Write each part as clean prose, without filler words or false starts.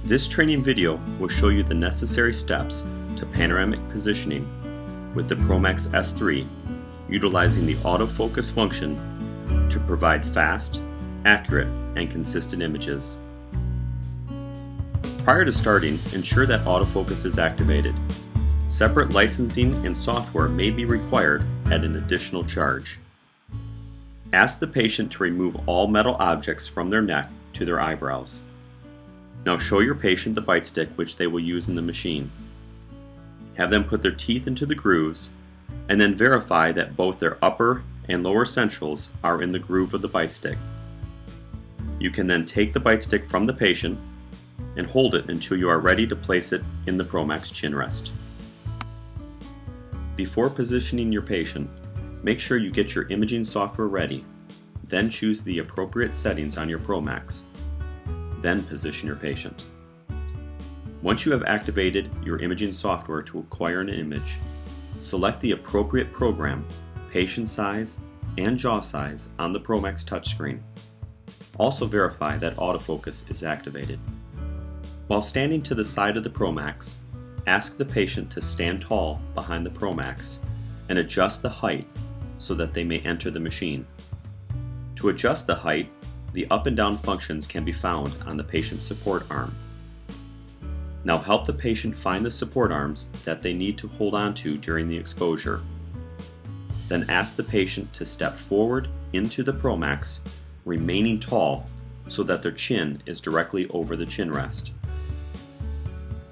This training video will show you the necessary steps to panoramic positioning with the ProMax S3, utilizing the AutoFocus function to provide fast, accurate, and consistent images. Prior to starting, ensure that AutoFocus is activated. Separate licensing and software may be required at an additional charge. Ask the patient to remove all metal objects from their neck to their eyebrows. Now show your patient the bite stick which they will use in the machine. Have them put their teeth into the grooves and then verify that both their upper and lower centrals are in the groove of the bite stick. You can then take the bite stick from the patient and hold it until you are ready to place it in the ProMax chin rest. Before positioning your patient, make sure you get your imaging software ready. Then choose the appropriate settings on your ProMax. Then position your patient. Once you have activated your imaging software to acquire an image, select the appropriate program, patient size, and jaw size on the ProMax touchscreen. Also verify that AutoFocus is activated. While standing to the side of the ProMax, ask the patient to stand tall behind the ProMax and adjust the height so that they may enter the machine. To adjust the height, the up and down functions can be found on the patient's support arm. Now help the patient find the support arms that they need to hold on to during the exposure. Then ask the patient to step forward into the ProMax, remaining tall so that their chin is directly over the chin rest.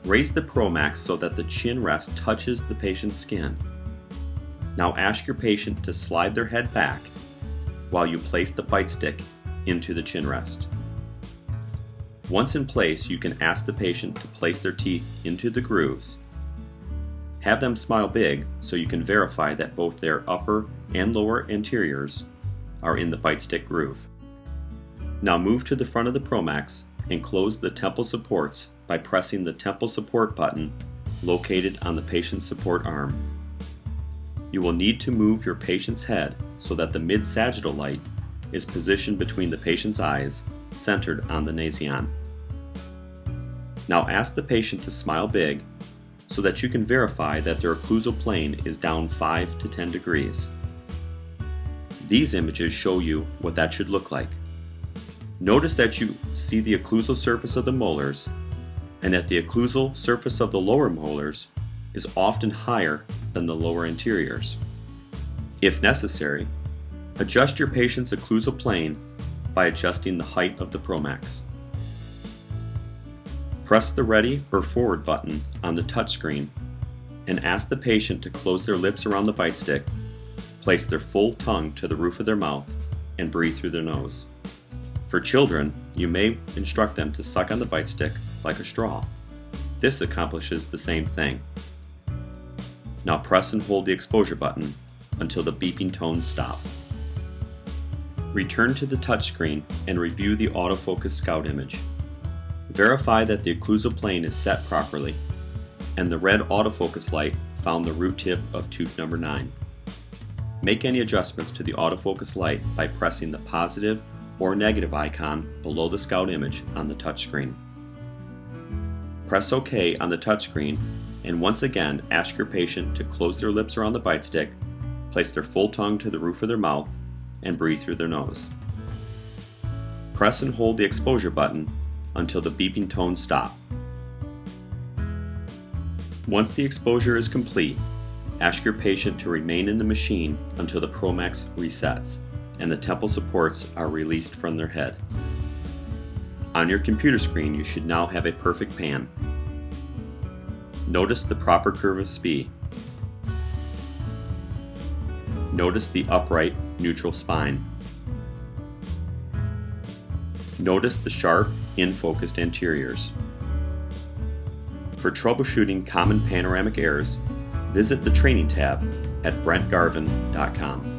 Raise the ProMax so that the chin rest touches the patient's skin. Now ask your patient to slide their head back while you place the bite stick into the chin rest. Once in place, you can ask the patient to place their teeth into the grooves. Have them smile big so you can verify that both their upper and lower anteriors are in the bite stick groove. Now move to the front of the ProMax and close the temple supports by pressing the temple support button located on the patient's support arm. You will need to move your patient's head so that the mid-sagittal light is positioned between the patient's eyes, centered on the nasion. Now ask the patient to smile big so that you can verify that their occlusal plane is down 5 to 10 degrees. These images show you what that should look like. Notice that you see the occlusal surface of the molars and that the occlusal surface of the lower molars is often higher than the lower anteriors. If necessary, adjust your patient's occlusal plane by adjusting the height of the ProMax. Press the ready or forward button on the touchscreen and ask the patient to close their lips around the bite stick, place their full tongue to the roof of their mouth, and breathe through their nose. For children, you may instruct them to suck on the bite stick like a straw. This accomplishes the same thing. Now press and hold the exposure button until the beeping tones stop. Return to the touchscreen and review the AutoFocus Scout image. Verify that the occlusal plane is set properly and the red autofocus light found the root tip of tooth number 9. Make any adjustments to the autofocus light by pressing the positive or negative icon below the Scout image on the touchscreen. Press OK on the touchscreen and once again ask your patient to close their lips around the bite stick, place their full tongue to the roof of their mouth, and breathe through their nose. Press and hold the exposure button until the beeping tones stop. Once the exposure is complete, ask your patient to remain in the machine until the ProMax resets and the temple supports are released from their head. On your computer screen, you should now have a perfect pan. Notice the proper curve of SPI. Notice the upright, neutral spine. Notice the sharp, in-focused anteriors. For troubleshooting common panoramic errors, visit the Training tab at brentgarvin.com.